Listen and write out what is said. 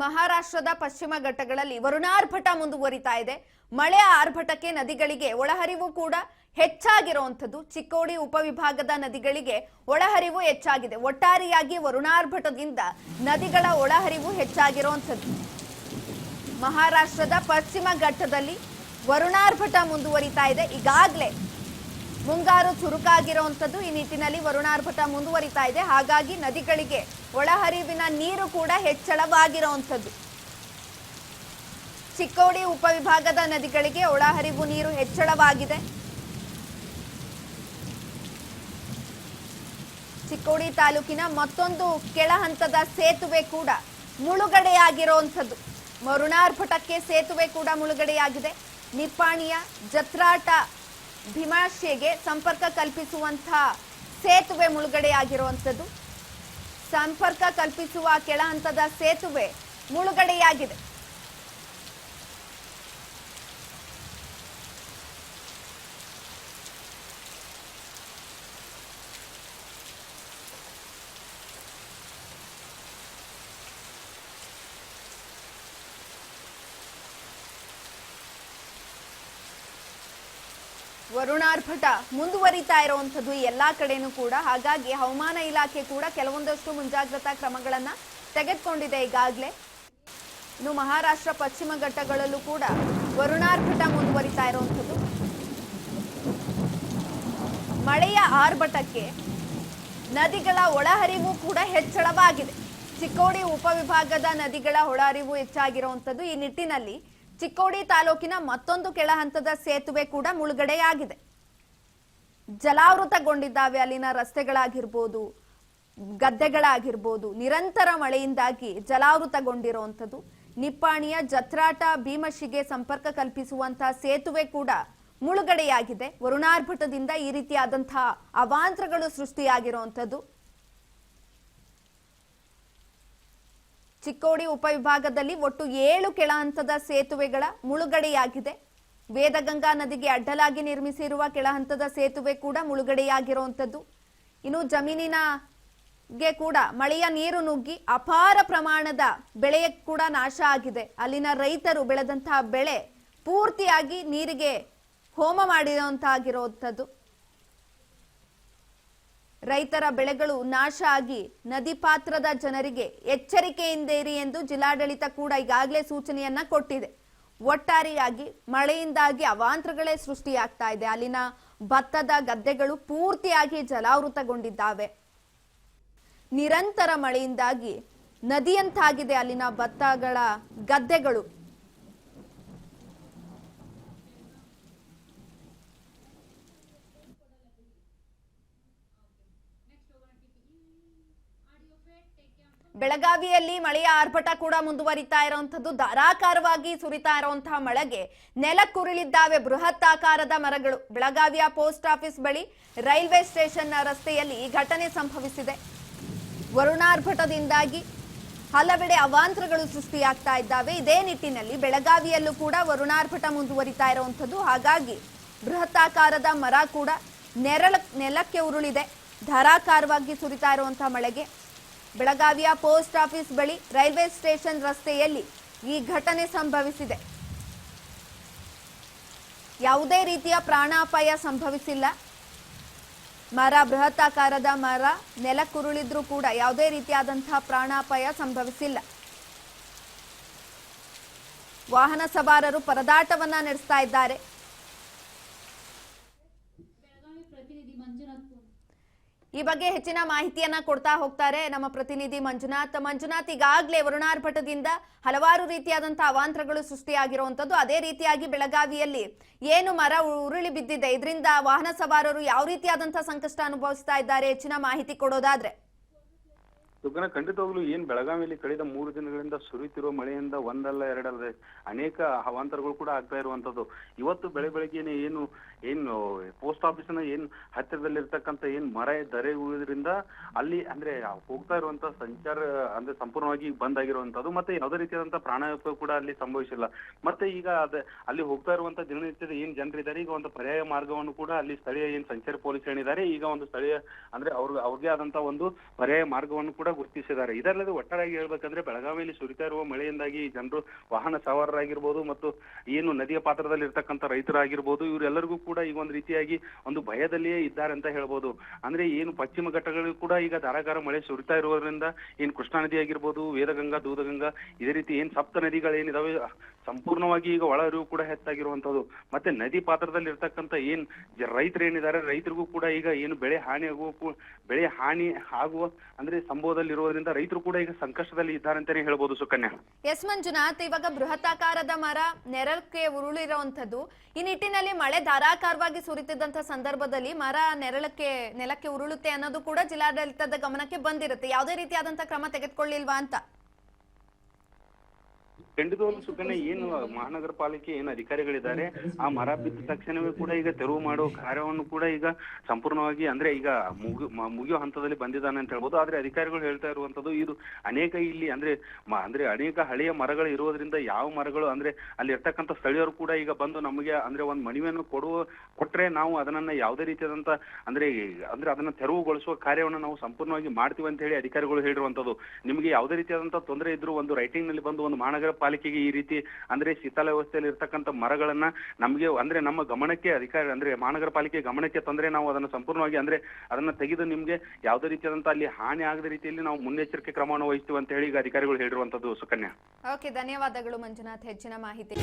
ಮಹಾರಾಷ್ಟ್ರದ ಪಶ್ಚಿಮ ಘಟ್ಟಗಳಲ್ಲಿ ವರುಣಾರ್ಭಟ ಮುಂದುವರಿತಾ ಇದೆ. ಮಳೆಯ ಆರ್ಭಟಕ್ಕೆ ನದಿಗಳಿಗೆ ಒಳಹರಿವು ಕೂಡ ಹೆಚ್ಚಾಗಿರುವಂತದ್ದು. ಚಿಕ್ಕೋಡಿ ಉಪವಿಭಾಗದ ನದಿಗಳಿಗೆ ಒಳಹರಿವು ಹೆಚ್ಚಾಗಿದೆ. ಒಟ್ಟಾರೆಯಾಗಿ ವರುಣಾರ್ಭಟದಿಂದ ನದಿಗಳ ಒಳಹರಿವು ಹೆಚ್ಚಾಗಿರುವಂತದ್ದು. ಮಹಾರಾಷ್ಟ್ರದ ಪಶ್ಚಿಮ ಘಟ್ಟದಲ್ಲಿ ವರುಣಾರ್ಭಟ ಮುಂದುವರಿತಾ ಇದೆ. ಈಗಾಗಲೇ ಮುಂಗಾರು ಚುರುಕಾಗಿರುವಂತದ್ದು. ಈ ನಿಟ್ಟಿನಲ್ಲಿ ವರುಣಾರ್ಭಟ ಮುಂದುವರಿತಾ ಇದೆ. ಹಾಗಾಗಿ ನದಿಗಳಿಗೆ ಒಳಹರಿವಿನ ನೀರು ಕೂಡ ಹೆಚ್ಚಳವಾಗಿರುವಂತದ್ದು. ಚಿಕ್ಕೋಡಿ ಉಪವಿಭಾಗದ ನದಿಗಳಿಗೆ ಒಳಹರಿವು ನೀರು ಹೆಚ್ಚಳವಾಗಿದೆ. ಚಿಕ್ಕೋಡಿ ತಾಲೂಕಿನ ಮತ್ತೊಂದು ಕೆಳ ಹಂತದ ಸೇತುವೆ ಕೂಡ ಮುಳುಗಡೆಯಾಗಿರುವಂತದ್ದು. ವರುಣಾರ್ಭಟಕ್ಕೆ ಸೇತುವೆ ಕೂಡ ಮುಳುಗಡೆಯಾಗಿದೆ. ನಿಪ್ಪಾಣಿಯ ಜತ್ರಾಟ ಭೀಮಾಶಿಗೆ ಸಂಪರ್ಕ ಕಲ್ಪಿಸುವಂತಹ ಸೇತುವೆ ಮುಳುಗಡೆಯಾಗಿರುವಂತದ್ದು. ಸಂಪರ್ಕ ಕಲ್ಪಿಸುವ ಕೆಳ ಹಂತದ ಸೇತುವೆ ಮುಳುಗಡೆಯಾಗಿದೆ. ವರುಣಾರ್ಭಟ ಮುಂದುವರಿತಾ ಇರುವಂತದ್ದು ಎಲ್ಲಾ ಕಡೆನೂ ಕೂಡ. ಹಾಗಾಗಿ ಹವಾಮಾನ ಇಲಾಖೆ ಕೂಡ ಕೆಲವೊಂದಷ್ಟು ಮುಂಜಾಗ್ರತಾ ಕ್ರಮಗಳನ್ನ ತೆಗೆದುಕೊಂಡಿದೆ ಈಗಾಗಲೇ. ಇನ್ನು ಮಹಾರಾಷ್ಟ್ರ ಪಶ್ಚಿಮ ಘಟ್ಟಗಳಲ್ಲೂ ಕೂಡ ವರುಣಾರ್ಭಟ ಮುಂದುವರಿತಾ ಇರುವಂತದ್ದು. ಮಳೆಯ ಆರ್ಭಟಕ್ಕೆ ನದಿಗಳ ಒಳಹರಿವು ಕೂಡ ಹೆಚ್ಚಳವಾಗಿದೆ. ಚಿಕ್ಕೋಡಿ ಉಪವಿಭಾಗದ ನದಿಗಳ ಒಳಹರಿವು ಹೆಚ್ಚಾಗಿರುವಂತದ್ದು. ಈ ನಿಟ್ಟಿನಲ್ಲಿ ಚಿಕ್ಕೋಡಿ ತಾಲೂಕಿನ ಮತ್ತೊಂದು ಕೆಳ ಹಂತದ ಸೇತುವೆ ಕೂಡ ಮುಳುಗಡೆಯಾಗಿದೆ. ಜಲಾವೃತಗೊಂಡಿದ್ದಾವೆ ಅಲ್ಲಿನ ರಸ್ತೆಗಳಾಗಿರ್ಬೋದು, ಗದ್ದೆಗಳಾಗಿರ್ಬೋದು. ನಿರಂತರ ಮಳೆಯಿಂದಾಗಿ ಜಲಾವೃತಗೊಂಡಿರುವಂತದ್ದು. ನಿಪ್ಪಾಣಿಯ ಜತ್ರಾಟ ಭೀಮಶಿಗೆ ಸಂಪರ್ಕ ಕಲ್ಪಿಸುವಂತಹ ಸೇತುವೆ ಕೂಡ ಮುಳುಗಡೆಯಾಗಿದೆ. ವರುಣಾರ್ಭಟದಿಂದ ಈ ರೀತಿಯಾದಂತಹ ಅವಾಂತರಗಳು ಸೃಷ್ಟಿಯಾಗಿರುವಂತದ್ದು. ಚಿಕ್ಕೋಡಿ ಉಪವಿಭಾಗದಲ್ಲಿ ಒಟ್ಟು 7 ಕೆಳ ಹಂತದ ಸೇತುವೆಗಳ ಮುಳುಗಡೆಯಾಗಿದೆ. ವೇದಗಂಗಾ ನದಿಗೆ ಅಡ್ಡಲಾಗಿ ನಿರ್ಮಿಸಿರುವ ಕೆಳ ಹಂತದ ಸೇತುವೆ ಕೂಡ ಮುಳುಗಡೆಯಾಗಿರುವಂತದ್ದು. ಇನ್ನು ಜಮೀನಿಗೆ ಕೂಡ ಮಳೆಯ ನೀರು ನುಗ್ಗಿ ಅಪಾರ ಪ್ರಮಾಣದ ಬೆಳೆ ಕೂಡ ನಾಶ ಆಗಿದೆ. ಅಲ್ಲಿನ ರೈತರು ಬೆಳೆದಂತಹ ಬೆಳೆ ಪೂರ್ತಿಯಾಗಿ ನೀರಿಗೆ ಹೋಮ ಮಾಡಿರುವಂತಾಗಿರುವಂತದ್ದು. ರೈತರ ಬೆಳೆಗಳು ನಾಶ ಆಗಿ ನದಿ ಪಾತ್ರದ ಜನರಿಗೆ ಎಚ್ಚರಿಕೆಯಿಂದಿರಿ ಎಂದು ಜಿಲ್ಲಾಡಳಿತ ಕೂಡ ಈಗಾಗಲೇ ಸೂಚನೆಯನ್ನ ಕೊಟ್ಟಿದೆ. ಒಟ್ಟಾರೆಯಾಗಿ ಮಳೆಯಿಂದಾಗಿ ಅವಾಂತರಗಳೇ ಸೃಷ್ಟಿಯಾಗ್ತಾ ಇದೆ. ಅಲ್ಲಿನ ಭತ್ತದ ಗದ್ದೆಗಳು ಪೂರ್ತಿಯಾಗಿ ಜಲಾವೃತಗೊಂಡಿದ್ದಾವೆ. ನಿರಂತರ ಮಳೆಯಿಂದಾಗಿ ನದಿಯಂತಾಗಿದೆ ಅಲ್ಲಿನ ಭತ್ತಗಳ ಗದ್ದೆಗಳು. ಬೆಳಗಾವಿಯಲ್ಲಿ ಮಳೆಯ ಆರ್ಭಟ ಕೂಡ ಮುಂದುವರಿತಾ ಇರುವಂತದ್ದು. ಧಾರಾಕಾರವಾಗಿ ಸುರಿತಾ ಇರುವಂತಹ ಮಳೆಗೆ ನೆಲಕ್ಕುರುಳಿದ್ದಾವೆ ಬೃಹತ್ ಆಕಾರದ ಮರಗಳು. ಬೆಳಗಾವಿಯ ಪೋಸ್ಟ್ ಆಫೀಸ್ ಬಳಿ ರೈಲ್ವೆ ಸ್ಟೇಷನ್ ರಸ್ತೆಯಲ್ಲಿ ಈ ಘಟನೆ ಸಂಭವಿಸಿದೆ. ವರುಣಾರ್ಭಟದಿಂದಾಗಿ ಹಲವೆಡೆ ಅವಾಂತರಗಳು ಸೃಷ್ಟಿಯಾಗ್ತಾ ಇದ್ದಾವೆ. ಇದೇ ನಿಟ್ಟಿನಲ್ಲಿ ಬೆಳಗಾವಿಯಲ್ಲೂ ಕೂಡ ವರುಣಾರ್ಭಟ ಮುಂದುವರಿತಾ ಇರುವಂತದ್ದು. ಹಾಗಾಗಿ ಬೃಹತ್ ಆಕಾರದ ಮರ ಕೂಡ ನೆಲಕ್ಕೆ ಉರುಳಿದೆ. ಧಾರಾಕಾರವಾಗಿ ಸುರಿತಾ ಇರುವಂತಹ ಮಳೆಗೆ ಬೆಳಗಾವಿಯ ಪೋಸ್ಟ್ ಆಫೀಸ್ ಬಳಿ ರೈಲ್ವೆ ಸ್ಟೇಷನ್ ರಸ್ತೆಯಲ್ಲಿ ಈ ಘಟನೆ ಸಂಭವಿಸಿದೆ. ಯಾವುದೇ ರೀತಿಯ ಪ್ರಾಣಾಪಾಯ ಸಂಭವಿಸಿಲ್ಲ. ಬೃಹತ್ ಆಕಾರದ ಮರ ನೆಲಕ್ಕುರುಳಿದ್ರೂ ಕೂಡ ಯಾವುದೇ ರೀತಿಯಾದಂತಹ ಪ್ರಾಣಾಪಾಯ ಸಂಭವಿಸಿಲ್ಲ. ವಾಹನ ಸವಾರರು ಪರದಾಟವನ್ನ ನಡೆಸ್ತಾ ಇದ್ದಾರೆ. ಈ ಬಗ್ಗೆ ಹೆಚ್ಚಿನ ಮಾಹಿತಿಯನ್ನ ಕೊಡ್ತಾ ಹೋಗ್ತಾರೆ ನಮ್ಮ ಪ್ರತಿನಿಧಿ ಮಂಜುನಾಥ್. ಈಗಾಗಲೇ ವರುಣಾರ್ಭಟದಿಂದ ಹಲವಾರು ರೀತಿಯಾದಂತಹ ಅವಾಂತರಗಳು ಸೃಷ್ಟಿಯಾಗಿರುವಂತದ್ದು. ಅದೇ ರೀತಿಯಾಗಿ ಬೆಳಗಾವಿಯಲ್ಲಿ ಏನು ಮರ ಉರುಳಿ ಬಿದ್ದಿದೆ, ಇದರಿಂದ ವಾಹನ ಸವಾರರು ಯಾವ ರೀತಿಯಾದಂತಹ ಸಂಕಷ್ಟ ಅನುಭವಿಸ್ತಾ ಇದ್ದಾರೆ, ಹೆಚ್ಚಿನ ಮಾಹಿತಿ ಕೊಡೋದಾದ್ರೆ? ಖಂಡಿತವಾಗ್ಲೂ ಏನ್ ಬೆಳಗಾವಿಯಲ್ಲಿ ಕಳೆದ 3 ದಿನಗಳಿಂದ ಸುರಿಯುತ್ತಿರುವ ಮಳೆಯಿಂದ ಒಂದಲ್ಲ ಎರಡಲ್ಲ ಅನೇಕ ಅವಾಂತರಗಳು ಕೂಡ ಆಗ್ತಾ ಇರುವಂತದ್ದು. ಇವತ್ತು ಬೆಳಗ್ಗೆನೆ ಏನು ಪೋಸ್ಟ್ ಆಫೀಸ್ನ ಹತ್ತಿರದಲ್ಲಿರ್ತಕ್ಕಂಥ ಮರ ಧರೆ ಉಳಿದ್ರಿಂದ ಅಲ್ಲಿ ಅಂದ್ರೆ ಹೋಗ್ತಾ ಇರುವಂತ ಸಂಚಾರ ಅಂದ್ರೆ ಸಂಪೂರ್ಣವಾಗಿ ಬಂದ್ ಆಗಿರುವಂತದ್ದು. ಮತ್ತೆ ಯಾವುದೇ ರೀತಿಯಾದಂತಹ ಪ್ರಾಣಾಪಾಯ ಕೂಡ ಅಲ್ಲಿ ಸಂಭವಿಸಿಲ್ಲ. ಮತ್ತೆ ಈಗ ಅಲ್ಲಿ ಹೋಗ್ತಾ ಇರುವಂತ ದಿನನಿತ್ಯದ ಜನರಿದ್ದಾರೆ, ಈಗ ಒಂದು ಪರ್ಯಾಯ ಮಾರ್ಗವನ್ನು ಕೂಡ ಅಲ್ಲಿ ಸ್ಥಳೀಯ ಸಂಚಾರಿ ಪೊಲೀಸ್ ಏನಿದ್ದಾರೆ ಈಗ ಒಂದು ಸ್ಥಳೀಯ ಅಂದ್ರೆ ಅವ್ರಿಗೆ ಆದಂತಹ ಒಂದು ಪರ್ಯಾಯ ಮಾರ್ಗವನ್ನು ಕೂಡ ಗುರುತಿಸಿದ್ದಾರೆ. ಇದಲ್ಲದೆ ಒಟ್ಟಾರೆಯಾಗಿ ಹೇಳ್ಬೇಕಂದ್ರೆ ಬೆಳಗಾವಿಯಲ್ಲಿ ಸುರಿತಾ ಇರುವ ಮಳೆಯಿಂದಾಗಿ ಜನರು ವಾಹನ ಸವಾರರಾಗಿರ್ಬೋದು ಮತ್ತು ಏನು ನದಿಯ ಪಾತ್ರದಲ್ಲಿ ಇರ್ತಕ್ಕಂಥ ರೈತರಾಗಿರ್ಬೋದು ಇವರೆಲ್ಲರಿಗೂ ಕೂಡ ಈಗ ಒಂದು ರೀತಿಯಾಗಿ ಒಂದು ಭಯದಲ್ಲಿಯೇ ಇದ್ದಾರೆ ಅಂತ ಹೇಳ್ಬೋದು. ಅಂದ್ರೆ ಏನು ಪಶ್ಚಿಮ ಘಟ್ಟಗಳಿಗೂ ಕೂಡ ಈಗ ಧಾರಾಕಾರ ಮಳೆ ಸುರಿತಾ ಇರೋದ್ರಿಂದ ಏನ್ ಕೃಷ್ಣಾ ನದಿ ಆಗಿರ್ಬೋದು, ವೇದಗಂಗಾ, ದೂದಗಂಗಾ, ಇದೇ ರೀತಿ ಏನ್ ಸಪ್ತ ನದಿಗಳೇನಿದಾವೆ ಸಂಪೂರ್ಣವಾಗಿ ಈಗ ಒಳ ಹರಿವು ಕೂಡ ಹೆಚ್ಚಾಗಿರುವಂತದ್ದು. ಮತ್ತೆ ನದಿ ಪಾತ್ರದಲ್ಲಿ ಇರ್ತಕ್ಕಂಥ ಏನ್ ರೈತರು ಏನಿದ್ದಾರೆ ರೈತರಿಗೂ ಕೂಡ ಈಗ ಏನು ಬೆಳೆ ಹಾನಿ ಆಗುವ ಅಂದ್ರೆ ಸಂಭವದಲ್ಲಿ ಇರೋದ್ರಿಂದ ರೈತರು ಕೂಡ ಈಗ ಸಂಕಷ್ಟದಲ್ಲಿ ಇದ್ದಾರೆ ಅಂತಾನೆ ಹೇಳ್ಬೋದು ಸುಕನ್ಯಾ. ಎಸ್ ಮಂಜುನಾಥ್, ಇವಾಗ ಬೃಹತಾಕಾರದ ಮರ ನೆರಳಕ್ಕೆ ಉರುಳಿರುವಂತದ್ದು, ಈ ನಿಟ್ಟಿನಲ್ಲಿ ಮಳೆ ಧಾರಾಕಾರವಾಗಿ ಸುರಿತಿದ್ದಂತ ಸಂದರ್ಭದಲ್ಲಿ ಮರ ನೆಲಕ್ಕೆ ಉರುಳುತ್ತೆ ಅನ್ನೋದು ಕೂಡ ಜಿಲ್ಲಾಡಳಿತದ ಗಮನಕ್ಕೆ ಬಂದಿರುತ್ತೆ. ಯಾವುದೇ ರೀತಿಯಾದಂತಹ ಕ್ರಮ ತೆಗೆದುಕೊಳ್ಳಿಲ್ವಾ ಅಂತ? ಖಂಡಿತವಾಗ್ಲೂ ಸುಕನ್ಯಾ, ಏನು ಮಹಾನಗರ ಪಾಲಿಕೆ ಏನು ಅಧಿಕಾರಿಗಳಿದ್ದಾರೆ ಆ ಮರ ಬಿದ್ದ ತಕ್ಷಣವೇ ಕೂಡ ಈಗ ತೆರವು ಮಾಡುವ ಕಾರ್ಯವನ್ನು ಕೂಡ ಈಗ ಸಂಪೂರ್ಣವಾಗಿ ಅಂದ್ರೆ ಈಗ ಮುಗಿಯೋ ಹಂತದಲ್ಲಿ ಬಂದಿದ್ದಾನೆ ಅಂತ ಹೇಳ್ಬೋದು. ಆದ್ರೆ ಅಧಿಕಾರಿಗಳು ಹೇಳ್ತಾ ಇರುವಂತದ್ದು ಇದು ಅನೇಕ ಇಲ್ಲಿ ಅಂದ್ರೆ ಅನೇಕ ಹಳೆಯ ಮರಗಳು ಇರೋದ್ರಿಂದ ಯಾವ ಮರಗಳು ಅಂದ್ರೆ ಅಲ್ಲಿ ಇರ್ತಕ್ಕಂಥ ಸ್ಥಳೀಯರು ಕೂಡ ಈಗ ಬಂದು ನಮಗೆ ಅಂದ್ರೆ ಒಂದು ಮನವಿಯನ್ನು ಕೊಟ್ರೆ ನಾವು ಅದನ್ನ ಯಾವುದೇ ರೀತಿಯಾದಂತ ಅಂದ್ರೆ ಅದನ್ನ ತೆರವುಗೊಳಿಸುವ ಕಾರ್ಯವನ್ನು ನಾವು ಸಂಪೂರ್ಣವಾಗಿ ಮಾಡ್ತೀವಿ ಅಂತ ಹೇಳಿ ಅಧಿಕಾರಿಗಳು ಹೇಳಿರುವಂತದ್ದು. ನಿಮಗೆ ಯಾವುದೇ ರೀತಿಯಾದಂತ ತೊಂದರೆ ಇದ್ರು ಒಂದು ರೈಟಿಂಗ್ ನಲ್ಲಿ ಬಂದು ಒಂದು ಮಹಾನಗರ ಪಾಲಿಕೆಗೆ ಈ ರೀತಿ ಅಂದ್ರೆ ಶೀತಲ ವ್ಯವಸ್ಥೆಯಲ್ಲಿ ಇರ್ತಕ್ಕಂಥ ಮರಗಳನ್ನ ನಮಗೆ ಅಂದ್ರೆ ನಮ್ಮ ಗಮನಕ್ಕೆ ಅಧಿಕಾರಿ ಅಂದ್ರೆ ಮಹಾನಗರ ಪಾಲಿಕೆ ಗಮನಕ್ಕೆ ತಂದ್ರೆ ನಾವು ಅದನ್ನ ಸಂಪೂರ್ಣವಾಗಿ ಅಂದ್ರೆ ಅದನ್ನ ತೆಗೆದು ನಿಮ್ಗೆ ಯಾವುದೇ ರೀತಿಯಾದಂತ ಅಲ್ಲಿ ಹಾನಿ ಆಗದ ರೀತಿಯಲ್ಲಿ ನಾವು ಮುನ್ನೆಚ್ಚರಿಕೆ ಕ್ರಮವನ್ನು ವಹಿಸ್ತೀವಿ ಅಂತ ಹೇಳಿ ಈಗ ಅಧಿಕಾರಿಗಳು ಹೇಳಿರುವಂತದ್ದು ಸುಕನ್ಯಾ. ಓಕೆ, ಧನ್ಯವಾದಗಳು ಮಂಜುನಾಥ್ ಹೆಚ್ಚಿನ ಮಾಹಿತಿ.